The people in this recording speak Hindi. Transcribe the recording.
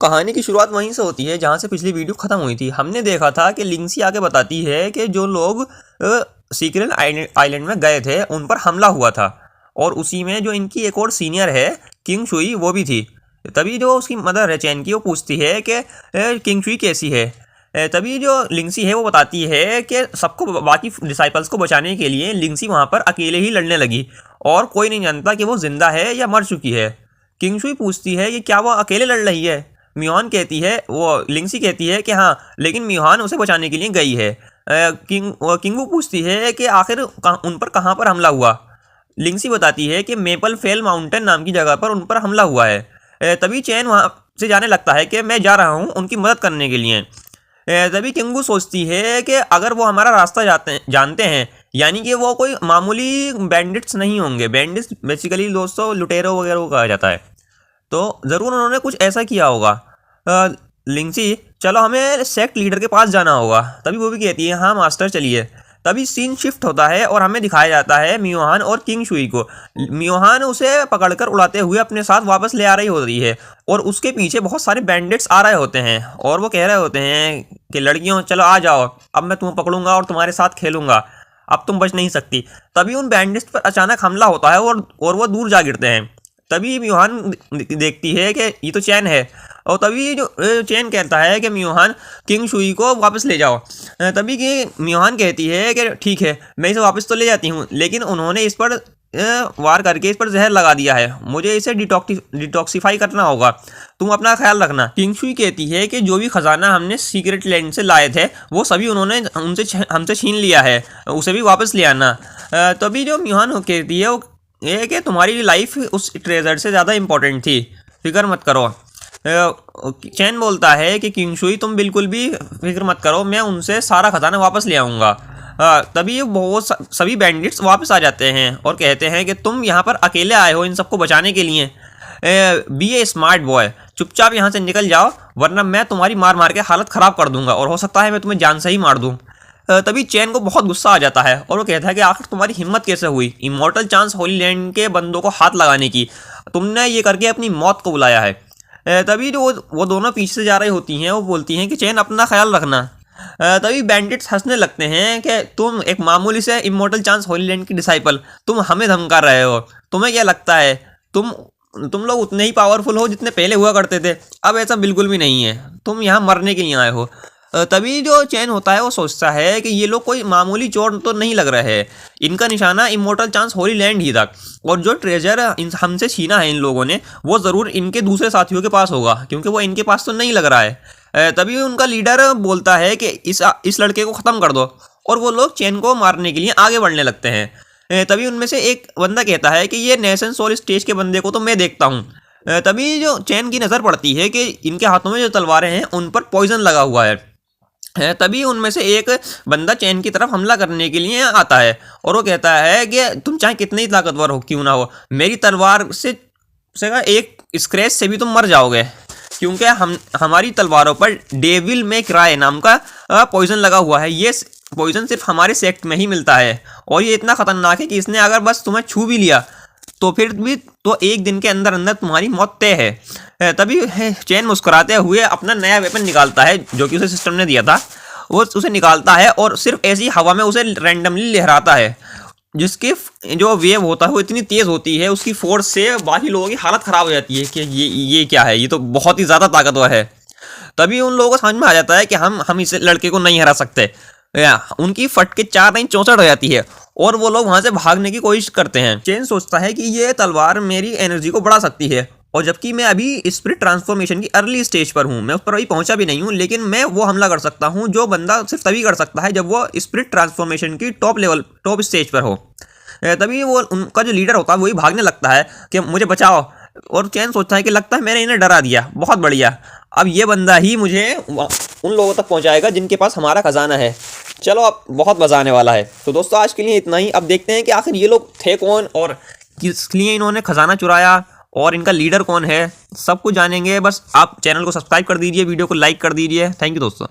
कहानी की शुरुआत वहीं से होती है जहाँ से पिछली वीडियो खत्म हुई थी। हमने देखा था कि लिंक्सी आके बताती है कि जो लोग सीक्रेट आइलैंड में गए थे उन पर हमला हुआ था, और उसी में जो इनकी एक और सीनियर है किंग शुई वो भी थी। तभी जो उसकी मदर है चैन की वो पूछती है कि किंग शुई कैसी है। तभी जो लिंक्सी है वो बताती है कि सबको बाकी डिसाइपल्स को बचाने के लिए लिंक्सी वहाँ पर अकेले ही लड़ने लगी और कोई नहीं जानता कि वो जिंदा है या मर चुकी है। किंग शुई पूछती है कि क्या वो अकेले लड़ रही है। मियोहान कहती है, वो लिंक्सी कहती है कि हाँ, लेकिन मियोहान उसे बचाने के लिए गई है। किंगवू पूछती है कि आखिर उन पर कहाँ पर हमला हुआ। लिंक्सी बताती है कि मेपल फेल माउंटेन नाम की जगह पर उन पर हमला हुआ है। तभी चैन वहाँ से जाने लगता है कि मैं जा रहा हूँ उनकी मदद करने के लिए। तभी किंगवू सोचती है कि अगर वो हमारा रास्ता जानते हैं, यानी कि वो कोई मामूली बैंडिट्स नहीं होंगे। बैंडिट्स बेसिकली दोस्तों लुटेरो वगैरह को कहा जाता है, तो ज़रूर उन्होंने कुछ ऐसा किया होगा। लिंक्सी, चलो हमें सेक्ट लीडर के पास जाना होगा। तभी वो भी कहती है हाँ मास्टर चलिए। तभी सीन शिफ्ट होता है और हमें दिखाया जाता है मियोहान और किंग शुई को। मियोहान उसे पकड़कर उड़ाते हुए अपने साथ वापस ले आ रही होती है और उसके पीछे बहुत सारे बैंडिट्स आ रहे होते हैं और वो कह रहे होते हैं कि लड़कियों चलो आ जाओ, अब मैं तुम्हें पकड़ूंगा और तुम्हारे साथ खेलूंगा, अब तुम बच नहीं सकती। तभी उन बैंडिट्स पर अचानक हमला होता है और वो दूर जा गिरते हैं। तभी मियोहान देखती है कि ये तो चैन है, और तभी जो चैन कहता है कि मियोहान किंग शुई को वापस ले जाओ। तभी कि मियोहान कहती है कि ठीक है मैं इसे वापस तो ले जाती हूँ, लेकिन उन्होंने इस पर वार करके इस पर जहर लगा दिया है, मुझे इसे डिटॉक्सिफाई करना होगा, तुम अपना ख्याल रखना। किंग शुई कहती है कि जो भी खजाना हमने सीक्रेट लैंड से लाए थे वो सभी उन्होंने हमसे छीन लिया है, उसे भी वापस ले आना। तभी जो मियोहान कहती है वो ये कि तुम्हारी लाइफ उस ट्रेजर से ज़्यादा इम्पोर्टेंट थी, फिक्र मत करो। चैन बोलता है कि किंग शुई तुम बिल्कुल भी फिक्र मत करो, मैं उनसे सारा खजाना वापस ले आऊँगा। तभी वो सभी बैंडिट्स वापस आ जाते हैं और कहते हैं कि तुम यहाँ पर अकेले आए हो इन सबको बचाने के लिए। बी ए स्मार्ट बॉय, चुपचाप यहाँ से निकल जाओ वरना मैं तुम्हारी मार मार के हालत ख़राब कर दूंगा और हो सकता है मैं तुम्हें जान से ही मार दूँ। तभी चैन को बहुत गुस्सा आ जाता है और वो कहता है कि आखिर तुम्हारी हिम्मत कैसे हुई इमॉर्टल चांस होली लैंड के बंदों को हाथ लगाने की, तुमने ये करके अपनी मौत को बुलाया है। तभी जो वो दोनों पीछे से जा रही होती हैं वो बोलती हैं कि चैन अपना ख्याल रखना। तभी बैंडिट्स हंसने लगते हैं कि तुम एक मामूली से इमॉर्टल चांस होली लैंड की डिसाइपल, तुम हमें धमका रहे हो, तुम्हें क्या लगता है तुम लोग उतने ही पावरफुल हो जितने पहले हुआ करते थे? अब ऐसा बिल्कुल भी नहीं है, तुम यहाँ मरने के लिए आए हो। तभी जो चैन होता है वो सोचता है कि ये लोग कोई मामूली चोर तो नहीं लग रहे हैं, इनका निशाना इमॉर्टल चांस होली लैंड ही था, और जो ट्रेजर हमसे छीना है इन लोगों ने वो ज़रूर इनके दूसरे साथियों के पास होगा क्योंकि वो इनके पास तो नहीं लग रहा है। तभी उनका लीडर बोलता है कि इस लड़के को ख़त्म कर दो, और वो लोग चैन को मारने के लिए आगे बढ़ने लगते हैं। तभी उनमें से एक बंदा कहता है कि ये नेशन सोल स्टेज के बंदे को तो मैं देखता हूँ। तभी जो चैन की नज़र पड़ती है कि इनके हाथों में जो तलवारें हैं उन पर पॉइजन लगा हुआ है। तभी उनमें से एक बंदा चैन की तरफ हमला करने के लिए आता है और वो कहता है कि तुम चाहे कितने ही ताकतवर हो क्यों ना हो, मेरी तलवार से एक स्क्रैच से भी तुम मर जाओगे, क्योंकि हमारी तलवारों पर डेविल में क्राई नाम का पॉइजन लगा हुआ है। ये पॉइजन सिर्फ हमारे सेक्ट में ही मिलता है और ये इतना खतरनाक है कि इसने अगर बस तुम्हें छू भी लिया तो फिर भी तो एक दिन के अंदर अंदर तुम्हारी मौत तय है। तभी चैन मुस्कुराते हुए अपना नया वेपन निकालता है जो कि उसे सिस्टम ने दिया था, वो उसे निकालता है और सिर्फ ऐसी हवा में उसे रैंडमली लहराता है, जिसकी जो वेव होता है वो इतनी तेज़ होती है उसकी फोर्स से बाकी लोगों की हालत ख़राब हो जाती है कि ये क्या है, ये तो बहुत ही ज़्यादा ताकतवर है। तभी उन लोगों को समझ में आ जाता है कि हम इस लड़के को नहीं हरा सकते। उनकी फटके 4 नहीं 64 हो जाती है और वो लोग वहां से भागने की कोशिश करते हैं। चेन सोचता है कि ये तलवार मेरी एनर्जी को बढ़ा सकती है, और जबकि मैं अभी स्पिरिट ट्रांसफॉर्मेशन की अर्ली स्टेज पर हूँ, मैं उस पर अभी पहुंचा भी नहीं हूँ, लेकिन मैं वो हमला कर सकता हूँ जो बंदा सिर्फ तभी कर सकता है जब वो स्पिरिट ट्रांसफॉर्मेशन की टॉप स्टेज पर हो। तभी वो उनका जो लीडर होता है वही भागने लगता है कि मुझे बचाओ, और चैन सोचता है कि लगता है मैंने इन्हें डरा दिया, बहुत बढ़िया, अब ये बंदा ही मुझे उन लोगों तक पहुंचाएगा जिनके पास हमारा खजाना है। चलो अब बहुत मजा आने वाला है। तो दोस्तों आज के लिए इतना ही। अब देखते हैं कि आखिर ये लोग थे कौन और किस लिए इन्होंने खजाना चुराया और इनका लीडर कौन है, सब कुछ जानेंगे। बस आप चैनल को सब्सक्राइब कर दीजिए, वीडियो को लाइक कर दीजिए। थैंक यू दोस्तों।